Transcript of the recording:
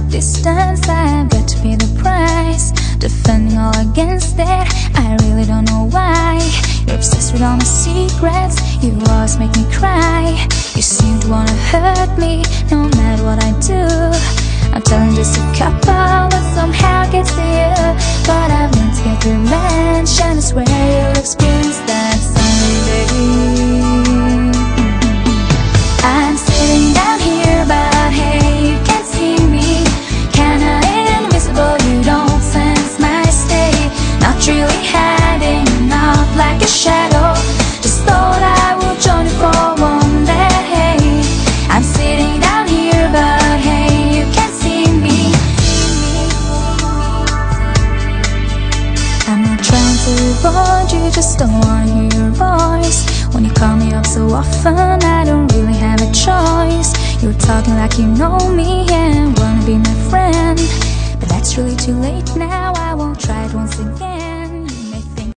Distance, I've got to pay the price. Defending all against it, I really don't know why. You're obsessed with all my secrets, you always make me cry. You seem to wanna hurt me, no matter what I do. I'm telling just a couple, but somehow gets to you. But I've learned to get revenge, and I swear you'll experience that someday. I'm sitting down here, but hey, you can't see me. Kinda invisible, you don't sense my state. Not really hiding out like a shadow. Just thought I would join you for one day. I'm sitting down here, but hey, you can't see me. I'm not trying to avoid you, just don't wanna hear your voice. When you call me up so often, I don't really have a choice. You're talking like you know me and wanna be my friend, but that's really too late now, I won't try it once again.